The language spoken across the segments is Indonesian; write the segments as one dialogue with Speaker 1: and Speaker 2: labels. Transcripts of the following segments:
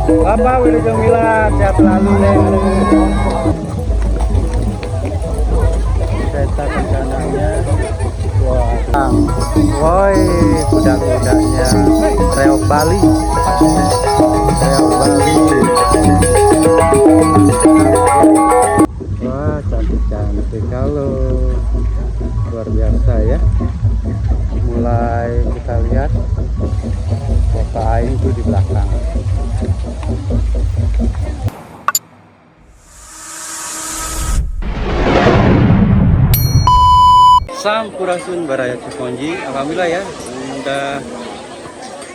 Speaker 1: Bapak Wilujeng Milat, sehat selalu Neng. Kereta kencananya. Wah, woi, kuda-kudanya reok Bali. Reok Bali. Wah, cantik-cantik kalau luar biasa ya. Mulai kita lihat kota air itu di belakang. Sampurasun Baraya Ciponji, alhamdulillah ya, udah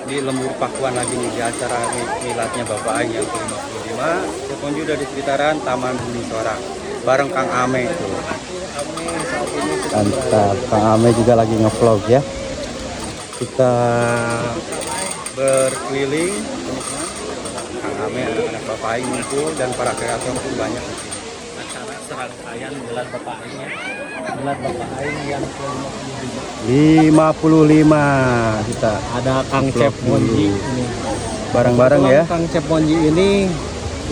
Speaker 1: di Lembur Pakuan lagi nih di acara miladnya Bapak Aing yang ke-55. Ciponji udah di sekitaran Taman Bumi Sorak bareng Kang Ame tuh. Mantap, Kang Ame juga lagi ngevlog ya. Kita berkeliling, Kang Ame, anak-anak Bapak Aing ngumpul dan para kreator pun banyak di sini. Acara serangkaian Milad Bapak Aing ya. Milad Bapak Aing yang ke-55 kita
Speaker 2: ada Kang Cep Monji ini.
Speaker 1: Bareng-bareng ya.
Speaker 2: Kang Cep Monji ini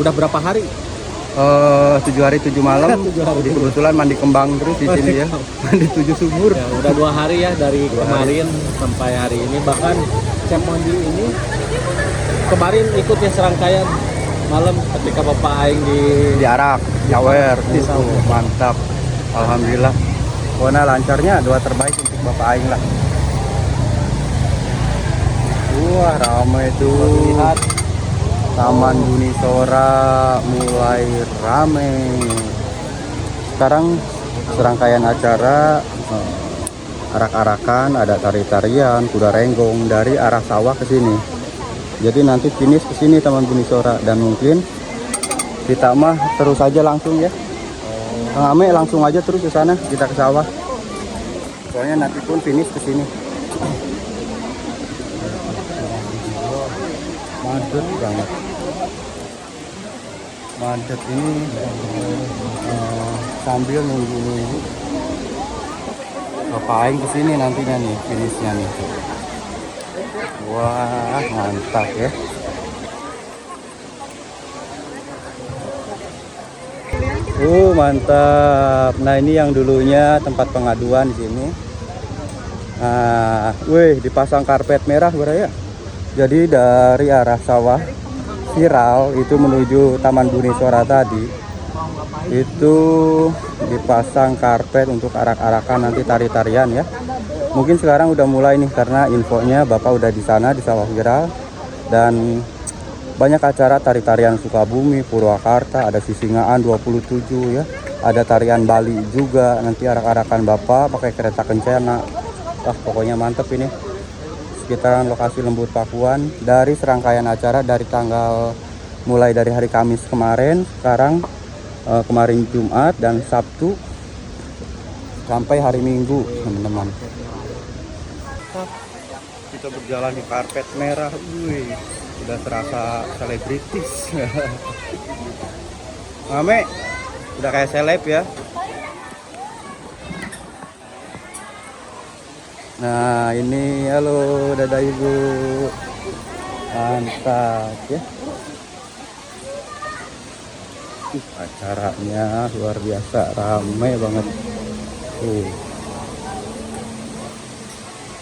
Speaker 2: udah berapa hari?
Speaker 1: 7 hari 7 malam. 7 hari. Kebetulan mandi kembang terus di sini ya. Mandi 7 sumur.
Speaker 2: Ya, udah 2 hari ya dari kemarin sampai hari ini. Bahkan Cep Monji ini kemarin ikutnya serangkaian malam ketika Bapak Aing
Speaker 1: di Arak, Jawer,
Speaker 2: di Sawer.
Speaker 1: Mantap. Alhamdulillah. Pokoknya lancarnya, doa terbaik untuk Bapak Aing lah. Wah, ramai tuh. Lihat Taman Bumi Sorak mulai ramai. Sekarang serangkaian acara arak-arakan, ada tari-tarian, kuda renggong dari arah sawah ke sini. Jadi nanti finish ke sini Taman Bumi Sorak dan mungkin kita mah terus aja langsung ya. Kang Ame langsung aja terus ke sana, kita ke sawah. Soalnya nanti pun finish ke sini. Macet banget. Macet ini sambil nunggu-nunggu Bapak Aing ke sini nantinya nih, finishnya nih. Wah, mantap ya. Mantap. Nah, ini yang dulunya tempat pengaduan di sini. Nah, dipasang karpet merah ya. Jadi dari arah sawah viral itu menuju Taman Bumi Sorak tadi itu dipasang karpet untuk arak-arakan nanti tari-tarian ya. Mungkin sekarang udah mulai nih karena infonya Bapak udah di sana di sawah viral dan banyak acara tari-tarian Sukabumi, Purwakarta, ada Sisingaan 27 ya. Ada tarian Bali juga, nanti arak-arakan Bapak pakai kereta kencana. Wah, pokoknya mantep ini. Sekitaran lokasi Lembur Pakuan dari serangkaian acara dari tanggal mulai dari hari Kamis kemarin, sekarang kemarin Jumat dan Sabtu sampai hari Minggu, teman-teman. Kita berjalan di karpet merah, udah terasa selebritis. Ame, udah kayak seleb ya. Nah ini, halo, dadah ibu. Mantap ya. Acaranya luar biasa, ramai banget.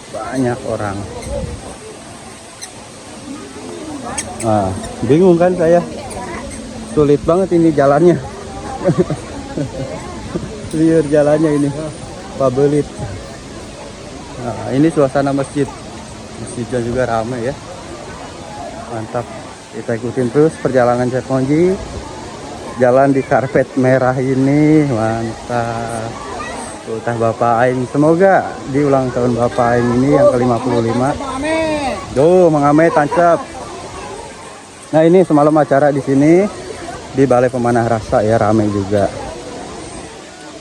Speaker 1: Banyak orang. Nah, bingung kan saya, sulit banget ini jalannya. Liur jalannya ini, pabelit. Nah, ini suasana masjid. Masjidnya juga ramai ya. Mantap. Kita ikutin terus perjalanan Cep Monji. Jalan di karpet merah ini, mantap. Ultah Bapak Aing, semoga di ulang tahun Bapak Aing ini yang ke-55. Duh, Mang Ame tancap. Nah, ini semalam acara di sini di Balai Pemanah Rasa ya, ramai juga.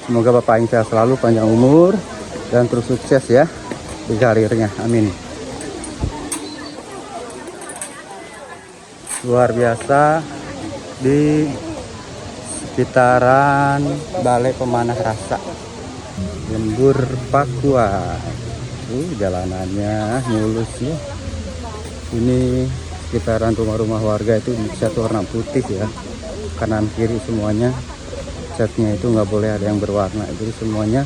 Speaker 1: Semoga Bapak Aing sehat selalu, panjang umur dan terus sukses ya di karirnya. Amin. Luar biasa di sekitaran Balai Pemanah Rasa Lembur Pakuan. Jalanannya mulus ya. Ini sekitaran rumah-rumah warga itu dicat warna putih ya, kanan kiri semuanya catnya itu nggak boleh ada yang berwarna, jadi semuanya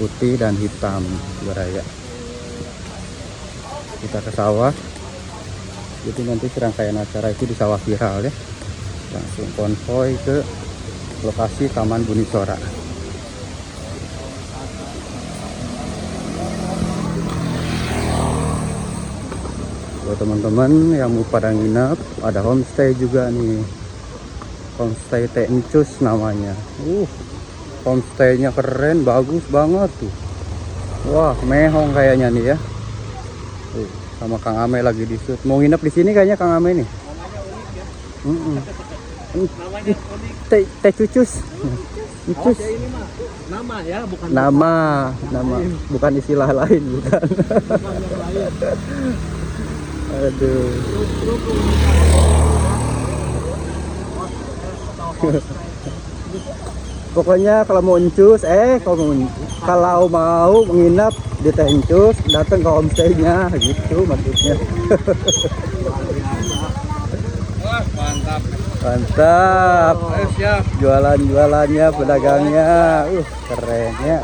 Speaker 1: putih dan hitam beraya. Kita ke sawah, jadi nanti serangkaian acara itu di sawah viral ya, langsung konvoy ke lokasi Taman Buni Sora. Buat teman-teman yang mau pada nginep, ada homestay juga nih, homestay Tencus namanya. Homestaynya keren, bagus banget tuh. Wah, mehong kayaknya nih ya. Sama Kang Ame lagi di shoot. Mau nginep di sini kayaknya Kang Ame nih. Teh cucus. Cucus.
Speaker 2: Ini mah nama ya, bukan
Speaker 1: Nama bukan istilah lain, bukan. Aduh. Pokoknya kalau mau encus, kalau mau menginap di Tencus, datang ke homestay-nya gitu maksudnya.
Speaker 2: Wah, mantap.
Speaker 1: Mantap.
Speaker 2: Siap.
Speaker 1: Jualan-jualannya, pedagangnya, keren ya.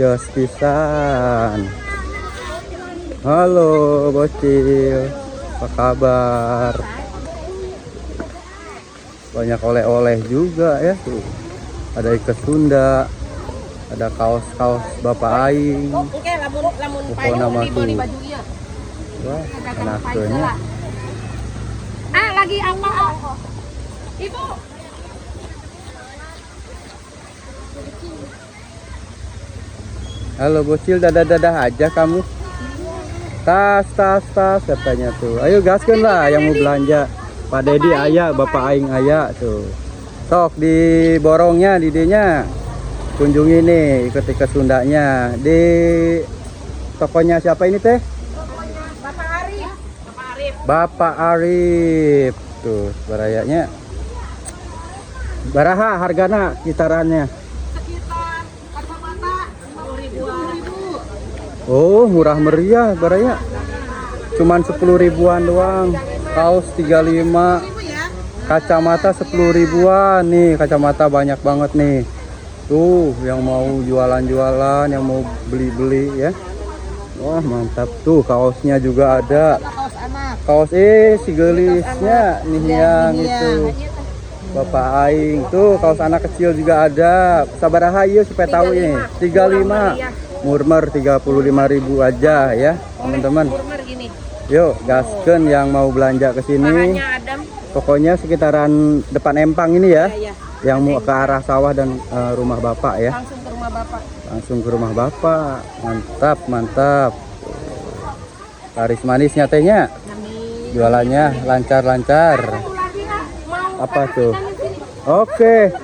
Speaker 1: Jos pisan. Halo bocil, apa kabar? Banyak oleh-oleh juga ya tuh. Ada ikat Sunda, ada kaos-kaos Bapak Aing.
Speaker 3: Oke, lamun
Speaker 1: nama tuh.
Speaker 3: bajunya.
Speaker 1: Wah, anaknya.
Speaker 3: Lagi apa? Ibu.
Speaker 1: Halo bocil, dadah-dadah aja kamu. Tas katanya tuh. Ayo gaskeun lah yang mau belanja. Pak Dedi aya, Bapak Aing aya tuh. Sok di borongnya, didinya. Kunjungi nih ikat-ikat Sundanya di tokonya siapa ini teh?
Speaker 3: Bapak Arif.
Speaker 1: Bapak Arif. Tuh, barayanya. Baraha hargana kitarannya.
Speaker 3: Sekitar kacamata 50.000.
Speaker 1: Oh, murah meriah baraya. Cuman 10 ribuan doang. Kaos 35, kacamata 10 ribuan. Nih, kacamata banyak banget nih. Tuh, yang mau jualan-jualan, yang mau beli-beli ya. Wah, mantap tuh. Kaosnya juga ada.
Speaker 3: Kaos anak.
Speaker 1: Kaos si gelisnya nih yang itu. Bapak Aing tuh, kaos anak kecil juga ada. Sabaraha ieu supaya tahu ini. 35. Murmer 35.000 aja ya, teman-teman.
Speaker 3: Murmer gini.
Speaker 1: Yuk, gaskeun yang mau belanja ke sini.
Speaker 3: Bahannya adem.
Speaker 1: Pokoknya sekitaran depan Empang ini ya.
Speaker 3: Iya.
Speaker 1: Yang mau ke arah sawah dan rumah Bapak ya.
Speaker 3: Langsung ke rumah Bapak.
Speaker 1: Langsung ke rumah Bapak. Mantap, mantap. Laris manisnya tehnya.
Speaker 3: Amin.
Speaker 1: Jualannya lancar-lancar.
Speaker 3: Satu lagi mau
Speaker 1: Apa
Speaker 3: pepes
Speaker 1: tuh?
Speaker 3: ikan di sini.
Speaker 1: Oke.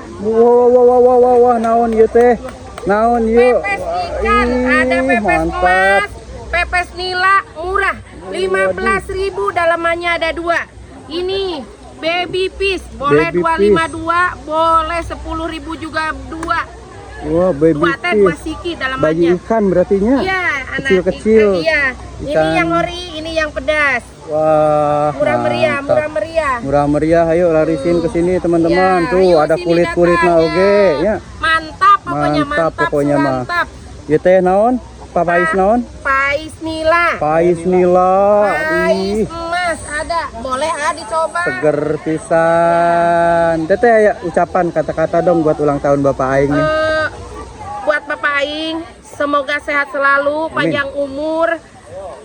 Speaker 1: Wah, naon ieu teh? Naon ieu?
Speaker 3: Pepes ikan, ada pepes
Speaker 1: mantap.
Speaker 3: emas, pepes nila murah, 15.000, dalamannya ada 2. Ini baby fish, boleh
Speaker 1: Baby
Speaker 3: 252, boleh 10.000 juga 2.
Speaker 1: Wah, baby
Speaker 3: 2 teh 2
Speaker 1: fish.
Speaker 3: siki
Speaker 1: Bayi
Speaker 3: dalamannya.
Speaker 1: ikan berartinya.
Speaker 3: Iya, anak
Speaker 1: Kecil-kecil.
Speaker 3: ikan, iya. Ini
Speaker 1: Ikan.
Speaker 3: yang ori, ini yang pedas.
Speaker 1: Wah,
Speaker 3: Murah meriah,
Speaker 1: mantap.
Speaker 3: murah meriah.
Speaker 1: Murah meriah, ayo larisin ke sini teman-teman.
Speaker 3: Ya,
Speaker 1: Tuh
Speaker 3: ayo
Speaker 1: ada
Speaker 3: sini
Speaker 1: kulit-kulitna
Speaker 3: datang,
Speaker 1: oge ya.
Speaker 3: Mantap pokoknya,
Speaker 1: Mantap
Speaker 3: mantap,
Speaker 1: pokoknya mah.
Speaker 3: mantap.
Speaker 1: Ieu teh naon? Papais naon?
Speaker 3: Pais nila.
Speaker 1: Pais nila.
Speaker 3: Pais
Speaker 1: Ih,
Speaker 3: emas ada, boleh dicoba.
Speaker 1: seger pisan. Teteh aya ucapan kata-kata dong buat ulang tahun Bapak Aing nih.
Speaker 3: Buat Bapak Aing, semoga sehat selalu, panjang umur,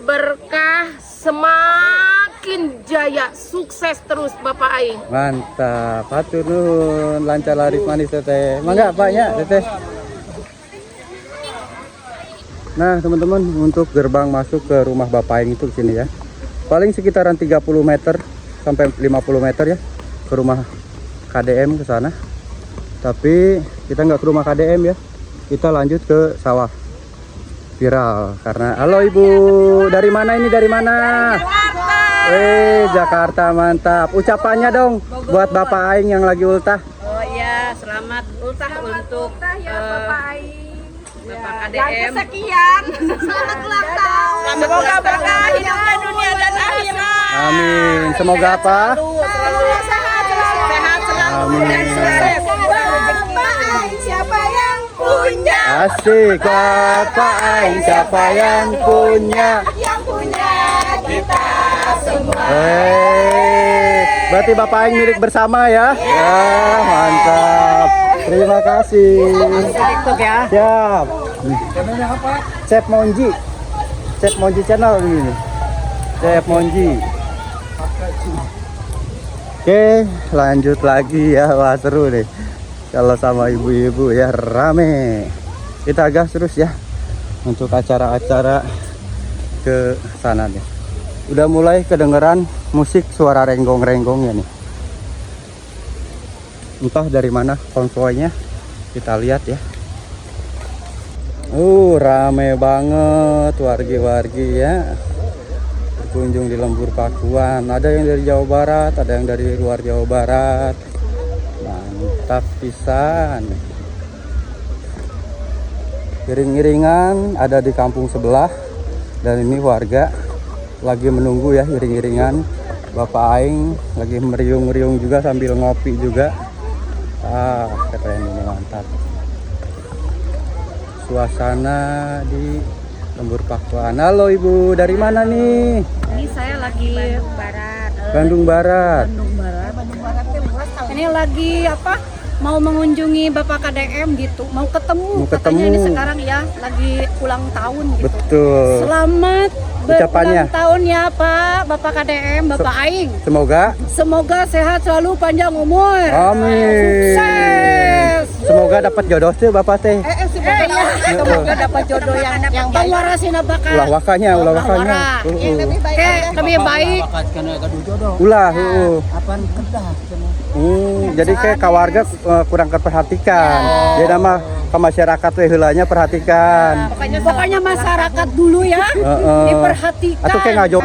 Speaker 3: berkah, semakin jaya, sukses terus Bapak Aing.
Speaker 1: Mantap. Hatur nuhun, lancar laris manis teteh. Mangga Pak ya, teteh. Nah, teman-teman, untuk gerbang masuk ke rumah Bapak Aing itu di sini ya. Paling sekitaran 30 meter sampai 50 meter ya ke rumah KDM ke sana. Tapi kita nggak ke rumah KDM ya. Kita lanjut ke sawah viral karena halo Ibu, dari mana ini? Dari mana? Jakarta, mantap. Ucapannya dong buat Bapak Aing yang lagi ultah.
Speaker 4: Oh iya, selamat ultah untuk
Speaker 3: Bapak Aing. Bapak
Speaker 4: Yang
Speaker 3: KDM.
Speaker 4: kesekian. Selamat ulang tahun.
Speaker 3: Semoga berkah hidupnya dunia dan akhirat.
Speaker 1: Amin. Semoga apa?
Speaker 4: Selalu sehat selalu
Speaker 1: Amin.
Speaker 4: dan sukses. Bapak Aing siapa yang punya?
Speaker 1: Asik, Bapak Aing siapa yang punya?
Speaker 4: Yang punya kita semua.
Speaker 1: Berarti Bapak Aing milik bersama ya? Ya, mantap. Terima kasih.
Speaker 3: TikTok ya.
Speaker 1: Siap. Chef Monji. Chef Monji channel ini. Chef Monji. Oke, lanjut lagi ya. Wah, seru nih. Kalau sama ibu-ibu ya rame. Kita gas terus ya untuk acara-acara ke sana nih. Udah mulai kedengeran musik suara renggong-renggongnya nih. Entah dari mana konvoynya, kita lihat ya. Rame banget wargi-wargi ya. Berkunjung di Lembur Pakuan. Ada yang dari Jawa Barat, ada yang dari luar Jawa Barat. Mantap pisan. Iring-iringan ada di kampung sebelah. Dan ini warga lagi menunggu ya iring-iringan. Bapak Aing lagi meriung-meriung juga sambil ngopi juga. Keren ini, mantap. Suasana di Lembur Pakuan. Halo Ibu, dari mana nih?
Speaker 4: Ini saya lagi Barat.
Speaker 1: Bandung Barat.
Speaker 4: Bandung Barat. Ini lagi apa? Mau mengunjungi Bapak KDM gitu. Mau ketemu.
Speaker 1: Mau
Speaker 4: Katanya
Speaker 1: ketemu.
Speaker 4: ini sekarang ya lagi ulang tahun gitu.
Speaker 1: Betul.
Speaker 4: Selamat
Speaker 1: Ucapannya.
Speaker 4: berulang tahun ya Pak, Bapak KDM, Bapak Aing.
Speaker 1: Semoga
Speaker 4: Semoga sehat selalu, panjang umur.
Speaker 1: amin.
Speaker 4: Sukses.
Speaker 1: Semoga dapat jodoh tuh Bapak teh.
Speaker 4: Semoga dapat jodoh yang baik. Warasina bakal.
Speaker 1: Ulah wakanya, ulah wakanya.
Speaker 4: Lebih baik.
Speaker 1: Ulah, jadi kayak kawarga kurang keperhatikan. Dia nama ke masyarakat teh heulanya perhatikan.
Speaker 4: Pokoknya masyarakat dulu ya. Diperhatikan.
Speaker 1: Atuh kayak ngajom.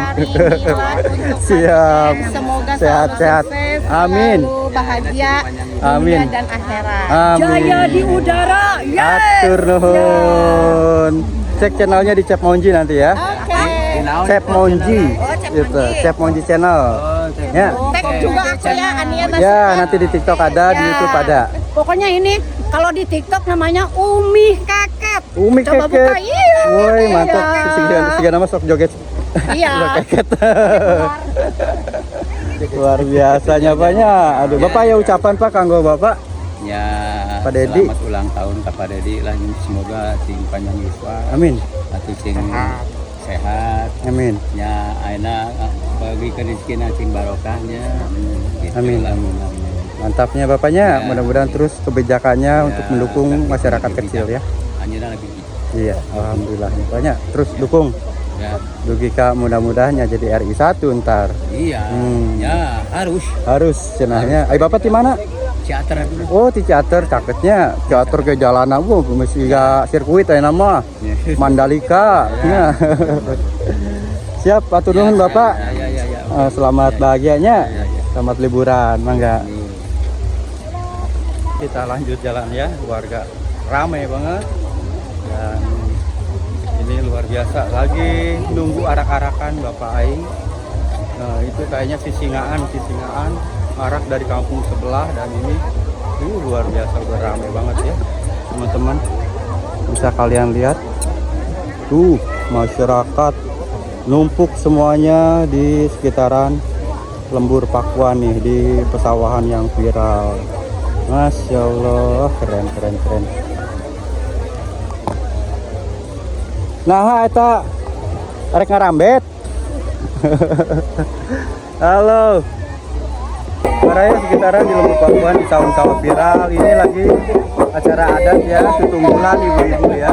Speaker 1: Siap.
Speaker 4: Semoga
Speaker 1: Sehat-sehat.
Speaker 4: sukses,
Speaker 1: Amin.
Speaker 4: selalu bahagia
Speaker 1: Amin.
Speaker 4: dunia dan akhirat.
Speaker 1: Amin.
Speaker 4: Jaya di udara. Yes.
Speaker 1: Atur nuhun. Cek channelnya di Chef Monji nanti ya.
Speaker 4: Oke.
Speaker 1: Chef Monji. Gitu. Chef Monji channel. Ya.
Speaker 4: Tag juga aku ya Ania masih.
Speaker 1: Ya, nanti di TikTok ada, di YouTube ada.
Speaker 4: Pokoknya ini kalau di TikTok namanya Umi Keket.
Speaker 1: Umi
Speaker 4: Coba
Speaker 1: Keket.
Speaker 4: buka. Iya.
Speaker 1: Woi, mantap.
Speaker 4: Iya.
Speaker 1: Siga nama sok joget.
Speaker 4: Iya.
Speaker 1: Keket. Luar biasanya banyak. Aduh, Bapak ya ucapan Pak kanggo Bapak.
Speaker 2: Ya,
Speaker 1: Pak Dedi.
Speaker 2: selamat ulang tahun ke Pak Dedi lah. Semoga sing panjang yuswa,
Speaker 1: Amin.
Speaker 2: atuh sing sehat.
Speaker 1: Amin.
Speaker 2: Ya, aina bagi rezeki sing barokahnya. Gitu
Speaker 1: Amin.
Speaker 2: lah.
Speaker 1: Mantapnya Bapaknya.
Speaker 2: Ya.
Speaker 1: Mudah-mudahan terus kebijakannya
Speaker 2: Ya,
Speaker 1: untuk mendukung masyarakat kecil ya.
Speaker 2: Anjeunna lebih.
Speaker 1: Iya, alhamdulillah. Banyak terus dukung.
Speaker 2: Ya,
Speaker 1: Dugi Kak mudah-mudahannya jadi RI 1 ntar.
Speaker 2: iya. Ya, harus.
Speaker 1: Harus cenahnya. Ayo Bapak di mana?
Speaker 2: Teater dulu.
Speaker 1: Oh, di teater caketnya. Teater ke jalanan mesti ga sirkuit aya nama. Mandalika. Ya. Siap, atur nuhun Bapak.
Speaker 2: Ya.
Speaker 1: Selamat bahagianya.
Speaker 2: Ya.
Speaker 1: Selamat liburan, mangga. Kita lanjut jalan ya, warga ramai banget. Dan ini luar biasa, lagi nunggu arak-arakan Bapak Aing. Nah, itu kayaknya sisingaan arak dari kampung sebelah, dan ini luar biasa, udah ramai banget ya teman-teman. Bisa kalian lihat tuh, masyarakat numpuk semuanya di sekitaran Lembur Pakuan nih, di pesawahan yang viral. Masya Allah, keren. Nah, eta arek ngarambet. Halo. Maraya sekitaran di Lembur Pakuan di sawah-sawah viral. Ini lagi acara adat ya, tutunggulan ibu-ibu ya.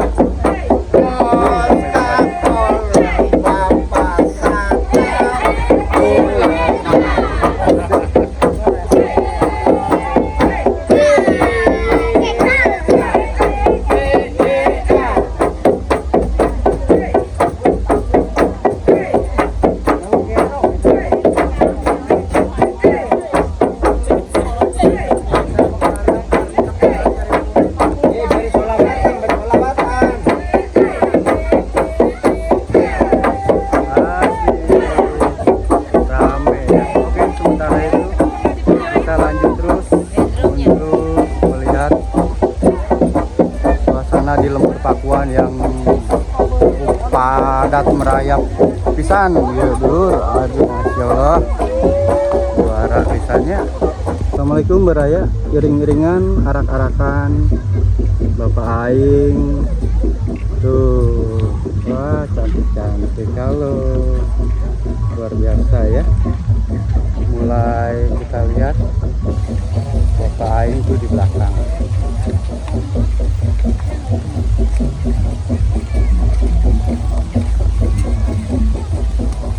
Speaker 1: sangat merayap pisan ya Dur. Aduh Masya Allah, suara pisannya. Assalamualaikum Baraya, iring-iringan arak-arakan Bapak Aing tuh. Wah cantik-cantik kalau luar biasa ya. Mulai kita lihat Bapak Aing tuh di belakang.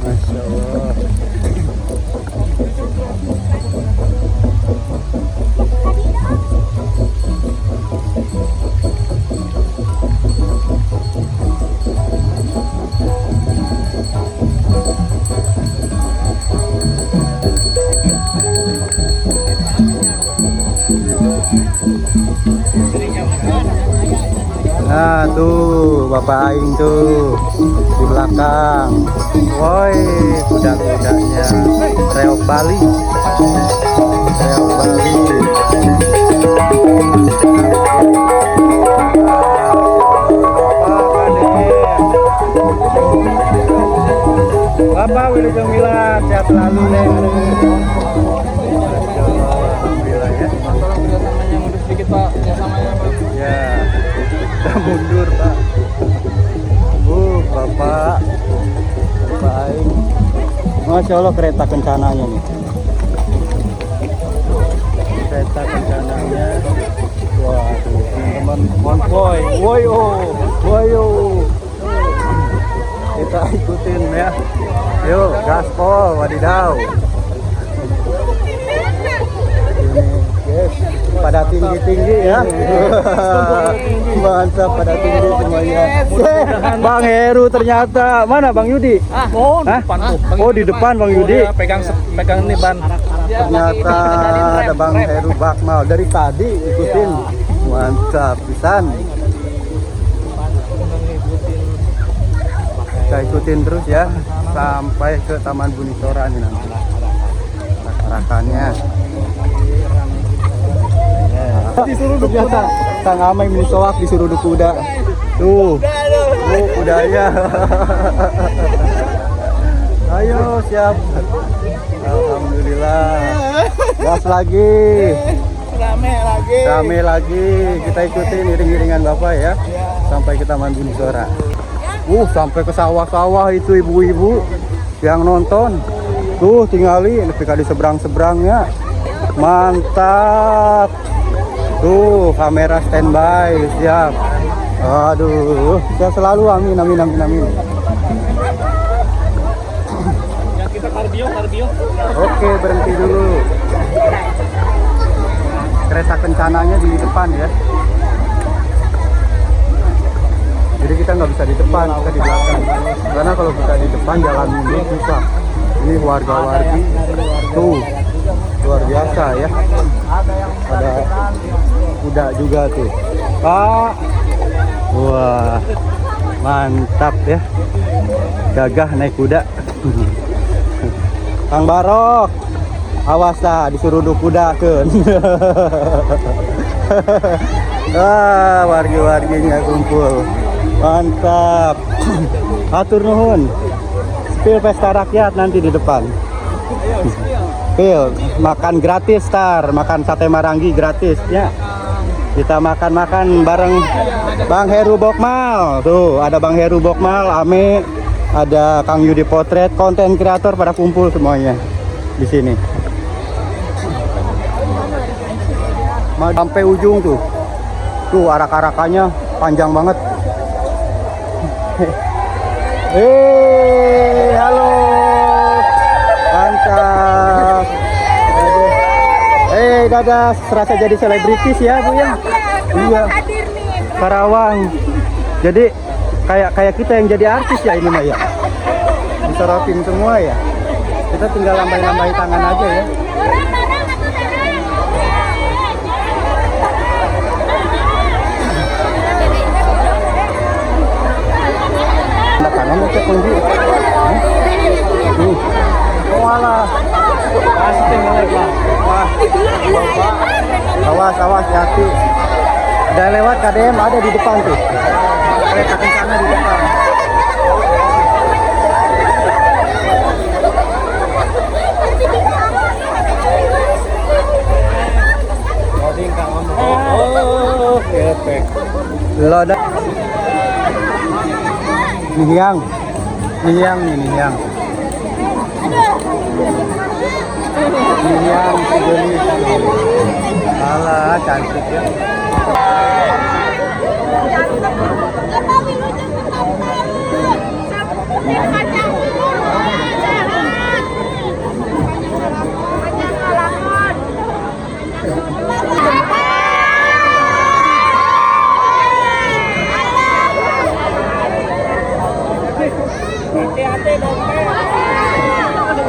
Speaker 1: Masya Allah. Nah tuh Bapak Aing tuh di belakang. Woi, kuda-kudanya reok Bali. Reok Bali. Bapak Wilujeng Mila sehat selalu nih. Alhamdulillah ya.
Speaker 2: Namanya mundur sedikit Pak, kerjasamanya Pak.
Speaker 1: Ya, kita mundur Pak. Bapak Aing, Masya Allah kereta kencananya nih. Kereta kencananya. Waduh, teman-teman konvoy. Woyo. Kita ikutin ya. Yuk, gaspol, wadidaw. Yes, pada tinggi-tinggi ya. Mantap, pada tinggi semuanya. Bang Heru ternyata. Mana Bang Yudi?
Speaker 2: Depan tuh.
Speaker 1: Oh, di depan Bang Yudi.
Speaker 2: Pegang ini ban.
Speaker 1: Ternyata ada Bang Heru Bakmal. Dari tadi ikutin. Mantap pisan. Kita ikutin terus ya sampai ke Taman Buni Sora nih nanti. Rakannya. Ternyata Kang Amai Misoak disuruh kuda. Tuh kudanya. Ayo siap. Alhamdulillah. Gas lagi. Rame lagi. Kita ikutin iring-iringan Bapak ya. Sampai ke Taman Buni Sora. Sampai ke sawah-sawah itu ibu-ibu yang nonton. Tuh tinggali di seberang-seberangnya. Mantap. Tuh kamera standby siap. Aduh, saya selalu amin.
Speaker 2: Ya kita karbio.
Speaker 1: Oke, berhenti dulu. Kereta kencananya di depan ya. Jadi kita nggak bisa di depan, kita di belakang. Karena kalau kita di depan jalan mundur susah. Ini warga-wargi tuh luar biasa ya. Ada kuda juga tuh. Pak, wah mantap ya. Gagah naik kuda. Kang Barok, awas dah disuruh kuda kan. Wargi-warginya kumpul. Mantap. Atur nuhun. Pil pesta rakyat nanti di depan. Pil makan gratis makan sate Marangi gratis ya. Kita makan bareng Bang Heru Bokmal. Tuh ada Bang Heru Bokmal, Ame, ada Kang Yudi Potret, konten kreator pada kumpul semuanya di sini. Sampai ujung tuh. Tuh arak-arakannya panjang banget. Halo. Mantap. Dadah, serasa jadi selebritis ya, Bu ya. Iya. Karawang. Jadi kayak kita yang jadi artis ya ini mah ya. Disorotin semua ya. Kita tinggal lambai-lambai tangan aja ya. Tangannya cek kunci. Walah. Pasti mulai Wah. Awas hati. Udah lewat KDM ada di depan tuh. Kereta kencana di depan. ada Nihiang. Nihiang. Nihiang sejenis. Alah, cantik ya.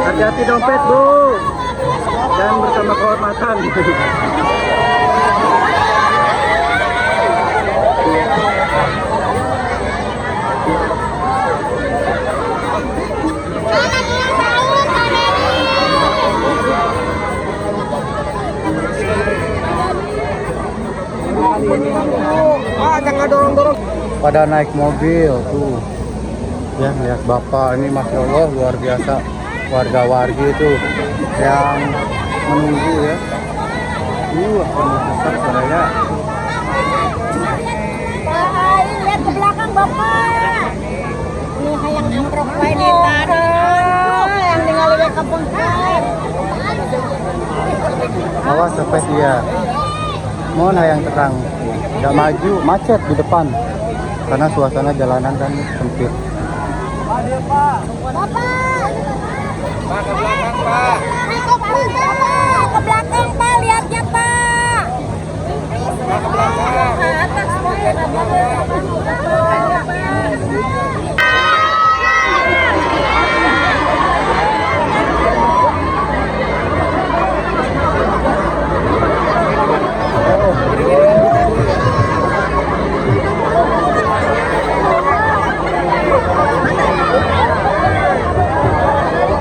Speaker 1: Hati-hati dompet, Bu. Dan bersama kehormatan.
Speaker 2: Jangan dorong-dorong.
Speaker 1: Pada naik mobil tuh. Ya, lihat Bapak ini Masya Allah luar biasa. Warga-wargi itu yang menunggu ya. Besar suaranya.
Speaker 4: Lihat ke belakang Bapak. Ini hayang amprok wae di tadi. Yang tinggal di kampung kan.
Speaker 1: Awas sepet dia. Mohon yang terang. Nggak maju, macet di depan. Karena suasana jalanan kan sempit.
Speaker 4: Bapak.
Speaker 2: Pak, ke belakang, Pak.
Speaker 4: Ke belakang Pak, lihatnya Pak.
Speaker 2: Pak, ke belakang.
Speaker 4: Ke atas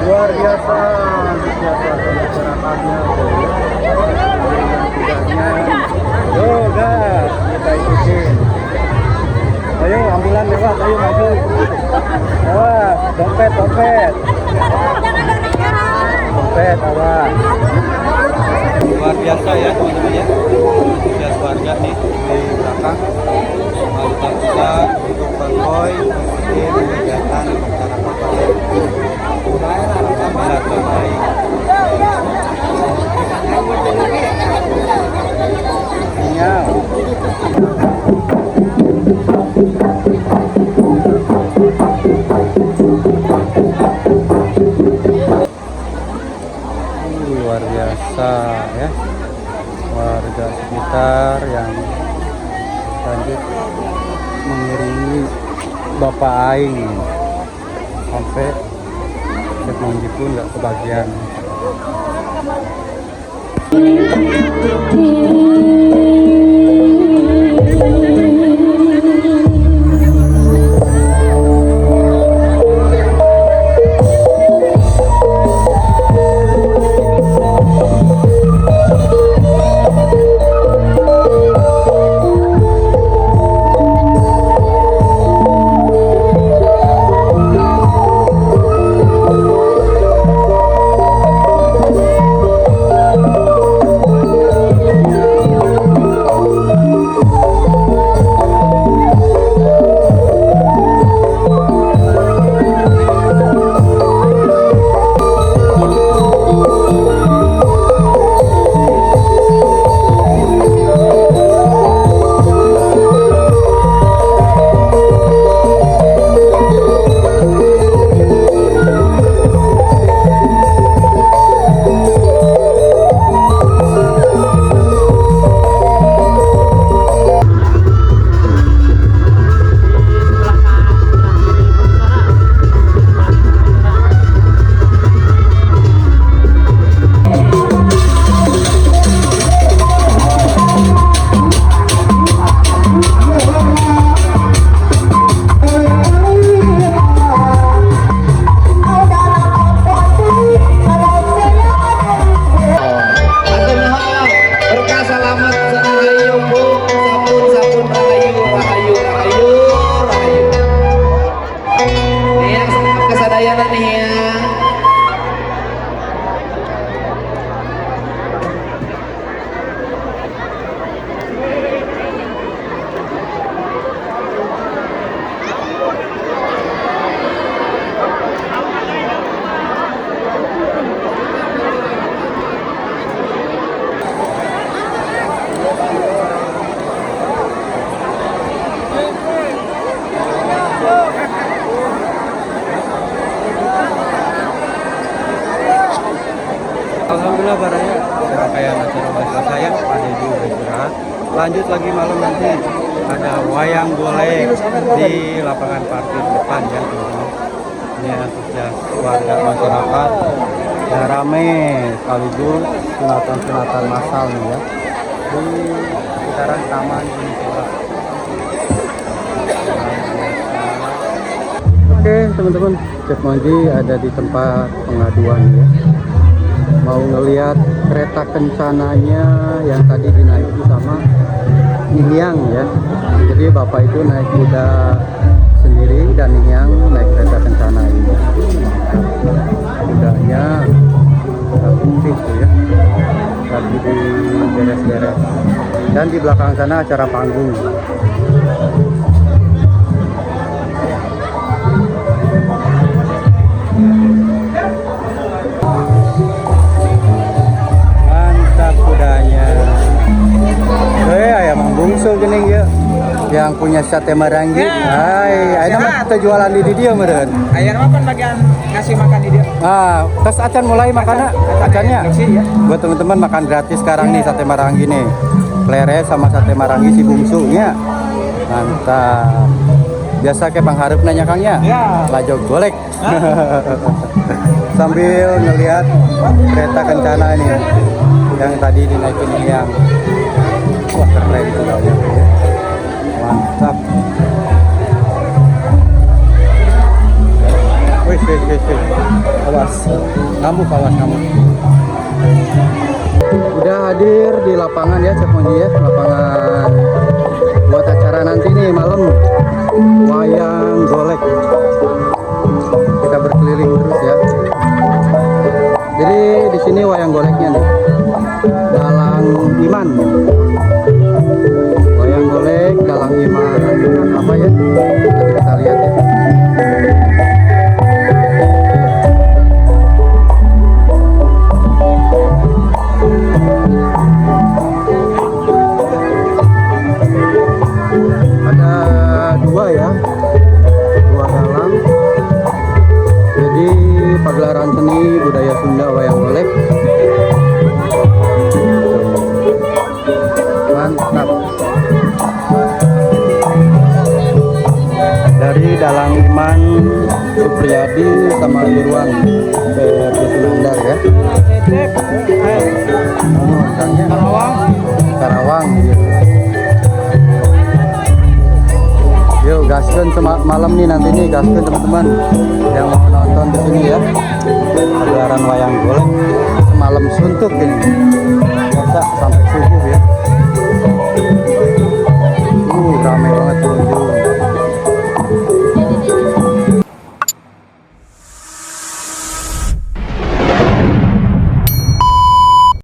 Speaker 1: Luar biasa masyarakatnya. Yo gas, kita ikutin. Ayo ambulan lewat, ayo maju. Awas, dompet. Dompet, awas. Luar biasa ya teman-teman ya. Antusias warga nih di belakang. Mantap besar untuk konvoy di kegiatan masyarakat kamera terbaik. Sinyal. Luar biasa ya, warga sekitar yang lanjut mengiringi Bapak Aing sampai teknologi pun nggak kebagian. Alhamdulillah baraya serangkaian acara udah selesai ya, Pak Dedi udah istirahat. Lanjut lagi malam nanti ada wayang golek di lapangan parkir depan ya teman-teman. Ini antusias warga masyarakat ya, rame sekaligus sunatan-sunatan massal nih ya di sekitaran Taman Buni Suara. Oke teman-teman, Chef Mondi ada di tempat pengaduan ya. Mau ngelihat kereta kencananya yang tadi dinaiki sama Nihyang ya. Jadi bapak itu naik kuda sendiri dan Nihyang naik kereta kencana ini. Kudanya putih tuh ya, lagi di beres-beres. Dan di belakang sana acara panggung. Bungsu gening ya, yang punya sate marangi. Hai, ayo nama kita jualan di dia meren.
Speaker 5: Ayah apa bagian ngasih makan di dia?
Speaker 1: Ah, terus acan mulai makannya, acannya. Buat teman-teman makan gratis sekarang nih sate marangi nih. Klere sama sate marangi si bungsunya. Mantap. Biasa kayak pengharap nanya Kangnya.
Speaker 5: Ya.
Speaker 1: Lajo golek. Sambil ngelihat kereta kencana ini yang tadi dinaikin yang wah keren itu ya. Mantap. Wih. Awas. Ngamuk. Udah hadir di lapangan ya Chef Mondi ya, lapangan buat acara nanti nih malam wayang golek. Kita berkeliling terus ya. Jadi di sini wayang goleknya nih. Dalang Iman. Wayang golek Dalang Iman apa ya? Nanti kita lihat ya. Ada dua ya, dua dalang. Jadi pagelaran seni budaya Sunda wayang golek. Mantap. Dari Dalang Iman Supriyadi sama Irwan dari Sunandar ya. Karawang gitu. Yuk gaskeun malam nih nanti nih, gaskeun teman-teman yang mau nonton di sini ya. Pagelaran wayang golek semalam suntuk ini. Bisa sampai subuh ya.